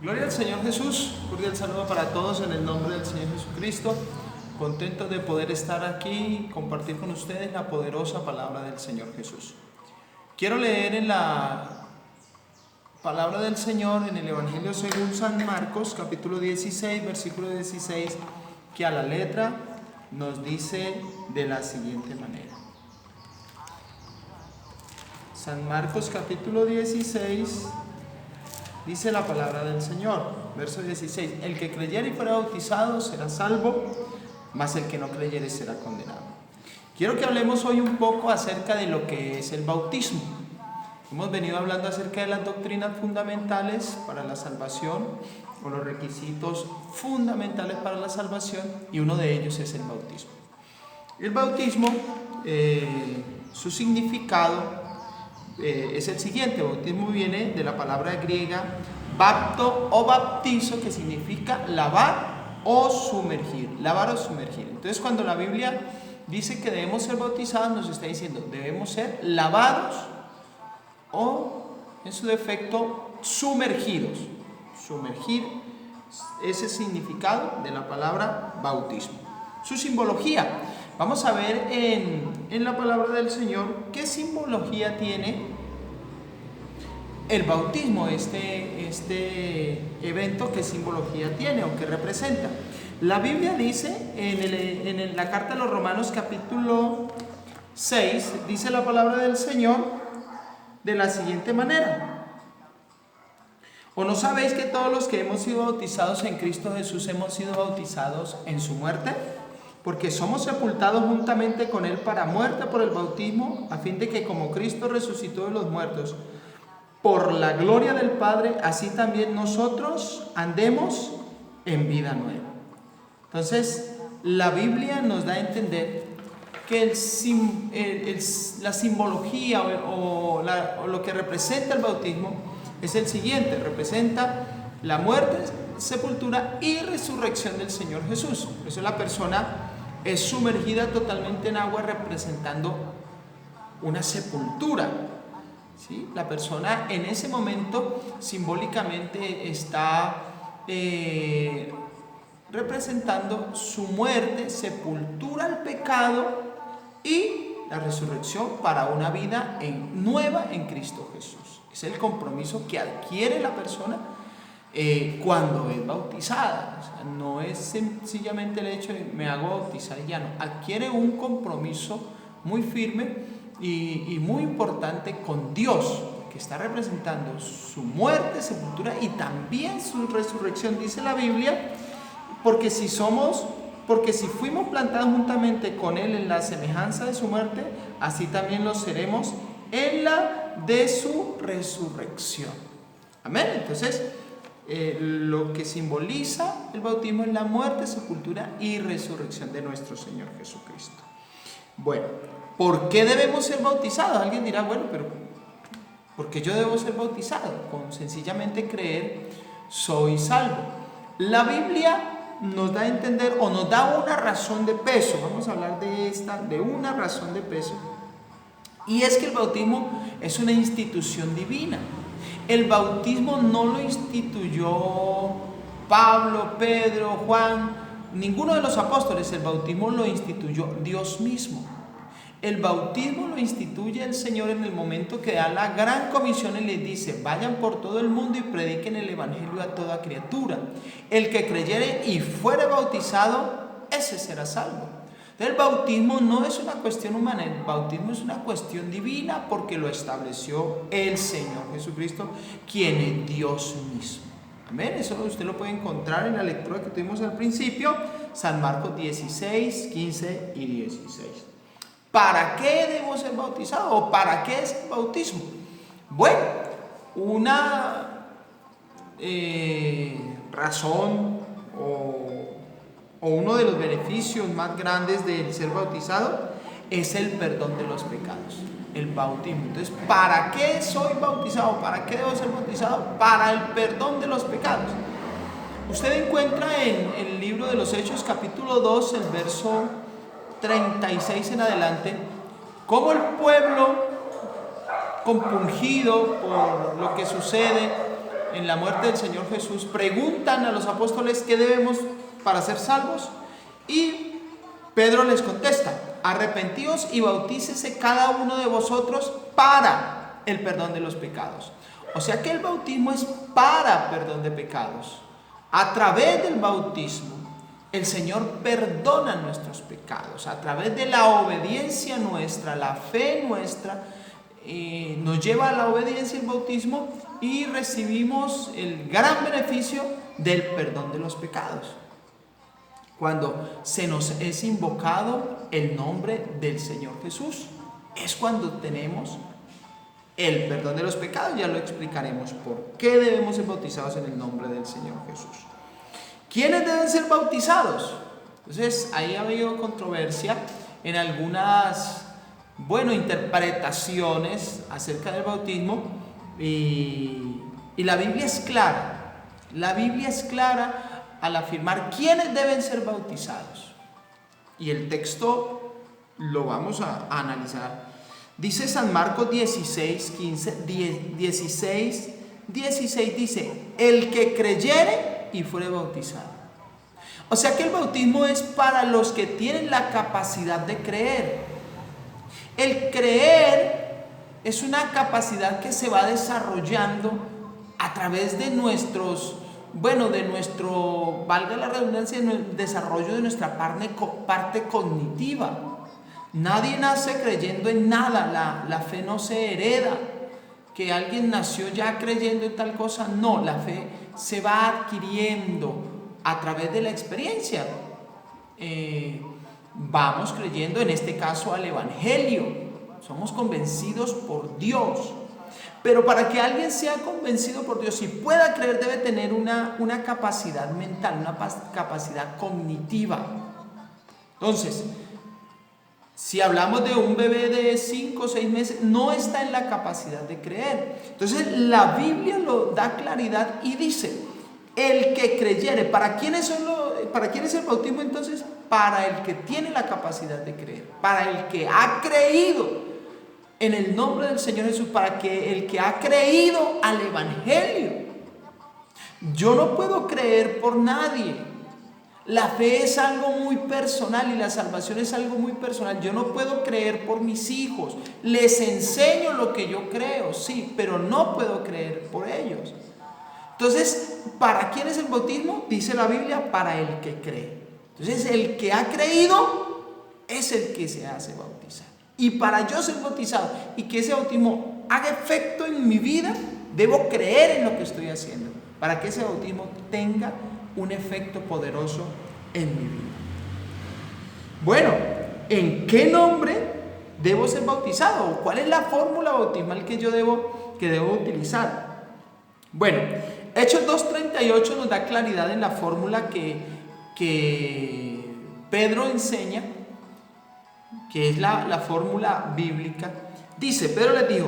Gloria al Señor Jesús, cordial saludo para todos en el nombre del Señor Jesucristo. Contento de poder estar aquí y compartir con ustedes la poderosa palabra del Señor Jesús. Quiero leer en la palabra del Señor en el Evangelio según San Marcos, capítulo 16, versículo 16, que a la letra nos dice de la siguiente manera. San Marcos, capítulo 16, dice la palabra del Señor, verso 16: el que creyere y fuera bautizado será salvo, mas el que no creyere será condenado. Quiero que hablemos hoy un poco acerca de lo que es el bautismo. Hemos venido hablando acerca de las doctrinas fundamentales para la salvación, o los requisitos fundamentales para la salvación, y uno de ellos es el bautismo. El bautismo, su significado es el siguiente. Bautismo viene de la palabra griega bapto o baptizo, que significa lavar o sumergir. Lavar o sumergir. Entonces, cuando la Biblia dice que debemos ser bautizados, nos está diciendo debemos ser lavados o, en su defecto, sumergidos. Sumergir es el significado de la palabra bautismo. Su simbología. Vamos a ver en la palabra del Señor qué simbología tiene el bautismo, este evento, qué simbología tiene o qué representa. La Biblia dice en la carta a los Romanos capítulo 6, dice la palabra del Señor de la siguiente manera: ¿o no sabéis que todos los que hemos sido bautizados en Cristo Jesús hemos sido bautizados en su muerte? Porque somos sepultados juntamente con Él para muerte por el bautismo, a fin de que como Cristo resucitó de los muertos por la gloria del Padre, así también nosotros andemos en vida nueva. Entonces, la Biblia nos da a entender que la simbología o lo que representa el bautismo es el siguiente: representa la muerte, sepultura y resurrección del Señor Jesús. Por eso la persona es sumergida totalmente en agua, representando una sepultura, ¿sí? La persona en ese momento simbólicamente está representando su muerte, sepultura al pecado y la resurrección para una vida nueva en Cristo Jesús. Es el compromiso que adquiere la persona cuando es bautizada. O sea, no es sencillamente el hecho de me hago bautizar y ya no. Adquiere un compromiso muy firme y muy importante con Dios, que está representando su muerte, sepultura y también su resurrección. Dice la Biblia, porque si fuimos plantados juntamente con Él en la semejanza de su muerte, así también lo seremos en la de su resurrección. Amén. Entonces, lo que simboliza el bautismo es la muerte, sepultura y resurrección de nuestro Señor Jesucristo. Bueno, ¿por qué debemos ser bautizados? Alguien dirá, bueno, pero ¿por qué yo debo ser bautizado? Con sencillamente creer, soy salvo. La Biblia nos da a entender o nos da una razón de peso. Vamos a hablar de una razón de peso. Y es que el bautismo es una institución divina. El bautismo no lo instituyó Pablo, Pedro, Juan, ninguno de los apóstoles. El bautismo lo instituyó Dios mismo. El bautismo lo instituye el Señor en el momento que da la gran comisión y les dice: vayan por todo el mundo y prediquen el evangelio a toda criatura. El que creyere y fuere bautizado, ese será salvo. El bautismo no es una cuestión humana, el bautismo es una cuestión divina, porque lo estableció el Señor Jesucristo, quien es Dios mismo. Amén. Eso usted lo puede encontrar en la lectura que tuvimos al principio, San Marcos 16, 15 y 16. ¿Para qué debo ser bautizado? ¿O para qué es el bautismo? Bueno, una razón o uno de los beneficios más grandes del ser bautizado es el perdón de los pecados, el bautismo. Entonces, ¿para qué soy bautizado? ¿Para qué debo ser bautizado? Para el perdón de los pecados. Usted encuentra en el libro de los Hechos, capítulo 2, el verso 36 en adelante, cómo el pueblo, compungido por lo que sucede, en la muerte del Señor Jesús, preguntan a los apóstoles qué debemos para ser salvos, y Pedro les contesta: arrepentíos y bautícese cada uno de vosotros para el perdón de los pecados. O sea que el bautismo es para perdón de pecados. A través del bautismo el Señor perdona nuestros pecados. A través de la obediencia nuestra, la fe nuestra, nos lleva a la obediencia el bautismo, y recibimos el gran beneficio del perdón de los pecados. Cuando se nos es invocado el nombre del Señor Jesús, es cuando tenemos el perdón de los pecados. Ya lo explicaremos por qué debemos ser bautizados en el nombre del Señor Jesús. ¿Quiénes deben ser bautizados? Entonces, ahí ha habido controversia en algunas, interpretaciones acerca del bautismo, y la Biblia es clara. La Biblia es clara al afirmar quiénes deben ser bautizados. Y el texto lo vamos a analizar. Dice San Marcos 16, 16 dice: el que creyere y fuere bautizado. O sea que el bautismo es para los que tienen la capacidad de creer. El creer es una capacidad que se va desarrollando a través de valga la redundancia, el desarrollo de nuestra parte cognitiva. Nadie nace creyendo en nada. La fe no se hereda, que alguien nació ya creyendo en tal cosa. No, la fe se va adquiriendo a través de la experiencia. Vamos creyendo, en este caso, al Evangelio. Somos convencidos por Dios. Pero para que alguien sea convencido por Dios y pueda creer, debe tener una capacidad mental, una capacidad cognitiva. Entonces, si hablamos de un bebé de 5 o 6 meses, no está en la capacidad de creer. Entonces la Biblia lo da claridad y dice: el que creyere. ¿Para quién es el bautismo entonces? Para el que tiene la capacidad de creer, para el que ha creído en el nombre del Señor Jesús, para que el que ha creído al Evangelio. Yo no puedo creer por nadie. La fe es algo muy personal y la salvación es algo muy personal. Yo no puedo creer por mis hijos. Les enseño lo que yo creo, sí, pero no puedo creer por ellos. Entonces, ¿para quién es el bautismo? Dice la Biblia: para el que cree. Entonces, el que ha creído es el que se hace bautizar. Y para yo ser bautizado y que ese bautismo haga efecto en mi vida, debo creer en lo que estoy haciendo, para que ese bautismo tenga un efecto poderoso en mi vida. Bueno, ¿en qué nombre debo ser bautizado? ¿Cuál es la fórmula bautismal que debo utilizar? Bueno, Hechos 2:38 nos da claridad en la fórmula que Pedro enseña, que es la fórmula bíblica. Dice: Pedro les dijo: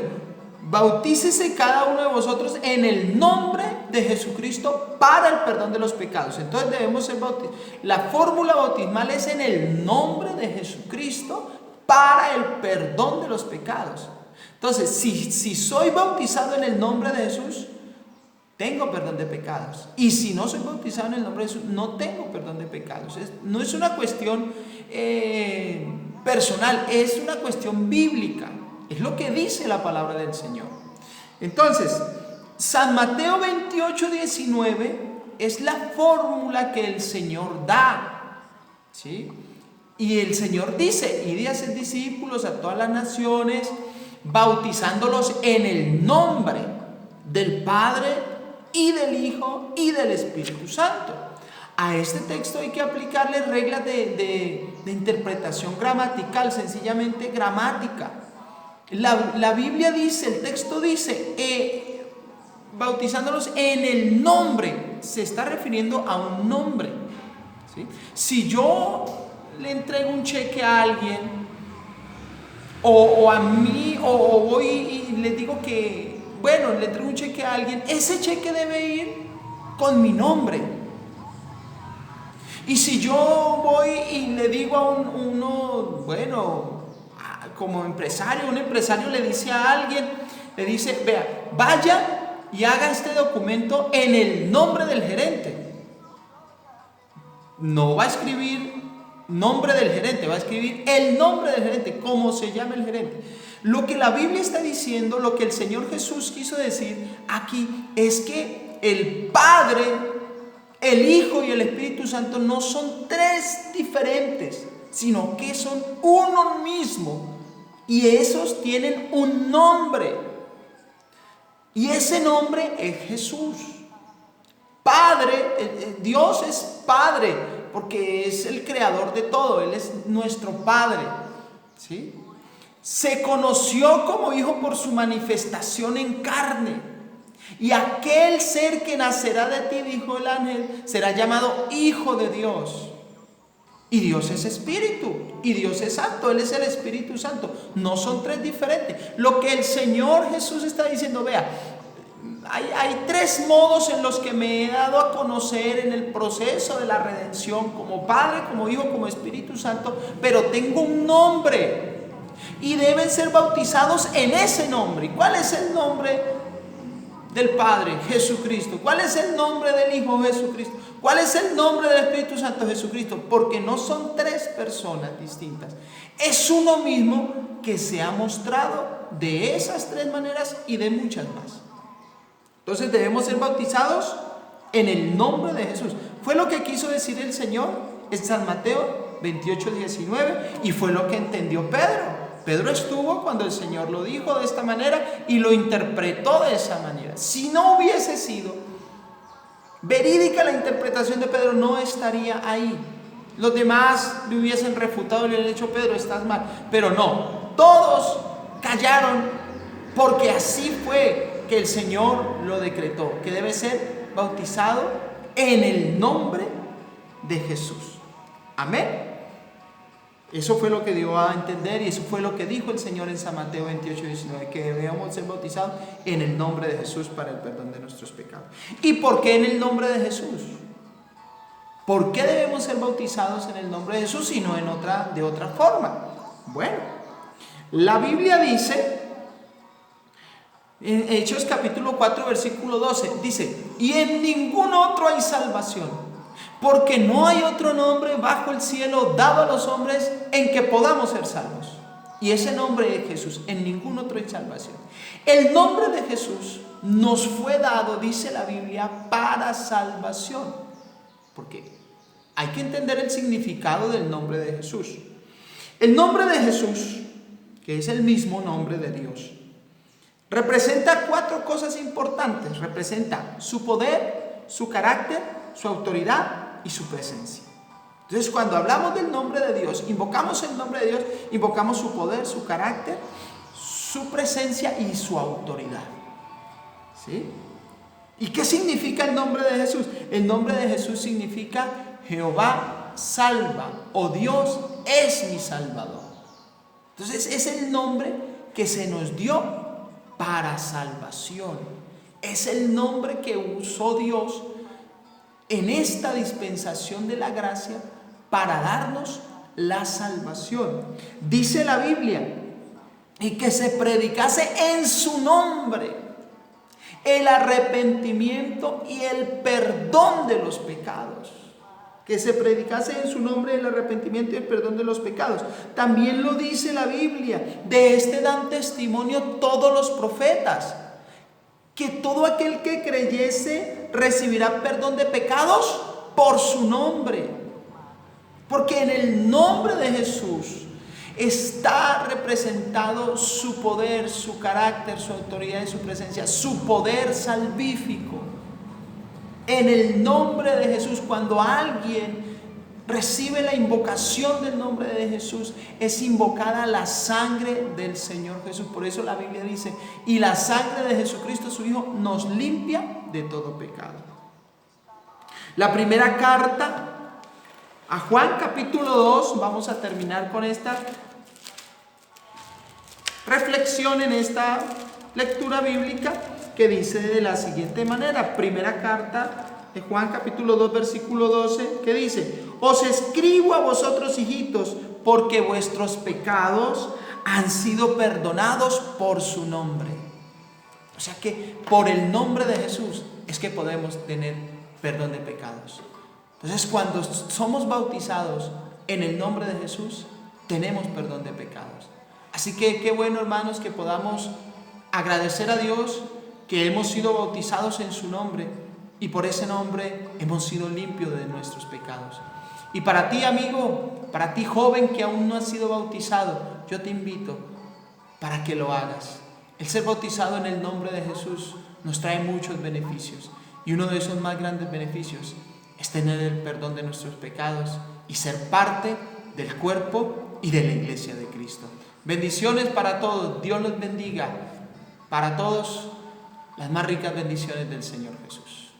bautícese cada uno de vosotros en el nombre de Jesucristo para el perdón de los pecados. Entonces debemos ser bautizados. La fórmula bautismal es en el nombre de Jesucristo para el perdón de los pecados. Entonces, si soy bautizado en el nombre de Jesús, tengo perdón de pecados. Y si no soy bautizado en el nombre de Jesús, no tengo perdón de pecados. No es una cuestión personal, es una cuestión bíblica. Es lo que dice la palabra del Señor. Entonces, San Mateo 28:19 es la fórmula que el Señor da, ¿sí? Y el Señor dice: id y haced discípulos a todas las naciones, bautizándolos en el nombre del Padre y del Hijo y del Espíritu Santo. A este texto hay que aplicarle reglas de interpretación gramatical, sencillamente gramática. La Biblia dice, el texto dice, bautizándolos en el nombre, se está refiriendo a un nombre, ¿sí? Si yo le entrego un cheque a alguien, o a mí, o voy y le digo que, le entrego un cheque a alguien, ese cheque debe ir con mi nombre. Y si yo voy y le digo a como empresario, un empresario le dice a alguien, le dice: vea, vaya y haga este documento en el nombre del gerente. No va a escribir nombre del gerente, va a escribir el nombre del gerente, cómo se llama el gerente. Lo que la Biblia está diciendo, lo que el Señor Jesús quiso decir aquí, es que el Padre, el Hijo y el Espíritu Santo no son tres diferentes, sino que son uno mismo. Y esos tienen un nombre. Y ese nombre es Jesús. Padre, Dios es Padre, porque es el creador de todo, Él es nuestro Padre, ¿sí? Se conoció como Hijo por su manifestación en carne. Y aquel ser que nacerá de ti, dijo el ángel, será llamado Hijo de Dios. Y Dios es Espíritu, y Dios es Santo, Él es el Espíritu Santo. No son tres diferentes. Lo que el Señor Jesús está diciendo, vea, hay tres modos en los que me he dado a conocer en el proceso de la redención, como Padre, como Hijo, como Espíritu Santo, pero tengo un nombre y deben ser bautizados en ese nombre. ¿Y cuál es el nombre del Padre? Jesucristo. ¿Cuál es el nombre del Hijo? Jesucristo. ¿Cuál es el nombre del Espíritu Santo? Jesucristo. Porque no son tres personas distintas, es uno mismo que se ha mostrado de esas tres maneras y de muchas más. Entonces debemos ser bautizados en el nombre de Jesús. Fue lo que quiso decir el Señor en San Mateo 28:19, y fue lo que entendió Pedro. Pedro estuvo cuando el Señor lo dijo de esta manera y lo interpretó de esa manera. Si no hubiese sido verídica la interpretación de Pedro, no estaría ahí. Los demás le hubiesen refutado y le hubieran dicho: Pedro, estás mal. Pero no, todos callaron, porque así fue que el Señor lo decretó, que debe ser bautizado en el nombre de Jesús. Amén. Eso fue lo que dio a entender, y eso fue lo que dijo el Señor en San Mateo 28:19, que debemos ser bautizados en el nombre de Jesús para el perdón de nuestros pecados. ¿Y por qué en el nombre de Jesús? ¿Por qué debemos ser bautizados en el nombre de Jesús y no de otra forma? Bueno, la Biblia dice en Hechos capítulo 4 versículo 12, dice: y en ningún otro hay salvación, porque no hay otro nombre bajo el cielo dado a los hombres en que podamos ser salvos. Y ese nombre es Jesús, en ningún otro hay salvación. El nombre de Jesús nos fue dado, dice la Biblia, para salvación. Porque hay que entender el significado del nombre de Jesús. El nombre de Jesús, que es el mismo nombre de Dios, representa cuatro cosas importantes. Representa su poder, su carácter, su autoridad y su presencia. Entonces, cuando hablamos del nombre de Dios, invocamos el nombre de Dios, invocamos su poder, su carácter, su presencia y su autoridad. ¿Sí? ¿Y qué significa el nombre de Jesús? El nombre de Jesús significa Jehová salva, o Dios es mi Salvador. Entonces, es el nombre que se nos dio para salvación. Es el nombre que usó Dios en esta dispensación de la gracia para darnos la salvación. Dice la Biblia: y que se predicase en su nombre el arrepentimiento y el perdón de los pecados. Que se predicase en su nombre el arrepentimiento y el perdón de los pecados. También lo dice la Biblia: de este dan testimonio todos los profetas, que todo aquel que creyese recibirá perdón de pecados por su nombre. Porque en el nombre de Jesús está representado su poder, su carácter, su autoridad y su presencia, su poder salvífico. En el nombre de Jesús, cuando alguien recibe la invocación del nombre de Jesús, es invocada la sangre del Señor Jesús. Por eso la Biblia dice: y la sangre de Jesucristo su Hijo nos limpia de todo pecado. La primera carta a Juan capítulo 2, vamos a terminar con esta reflexión en esta lectura bíblica, que dice de la siguiente manera. Primera carta de Juan capítulo 2 versículo 12, que dice: os escribo a vosotros, hijitos, porque vuestros pecados han sido perdonados por su nombre. O O sea que por el nombre de Jesús es que podemos tener perdón de pecados. Entonces, cuando somos bautizados en el nombre de Jesús, tenemos perdón de pecados. Así que qué bueno, hermanos, que podamos agradecer a Dios que hemos sido bautizados en su nombre y por ese nombre hemos sido limpios de nuestros pecados. Y para ti, amigo, para ti, joven, que aún no has sido bautizado, yo te invito para que lo hagas. El ser bautizado en el nombre de Jesús nos trae muchos beneficios, y uno de esos más grandes beneficios es tener el perdón de nuestros pecados y ser parte del cuerpo y de la iglesia de Cristo. Bendiciones para todos, Dios los bendiga. Para todos, las más ricas bendiciones del Señor Jesús.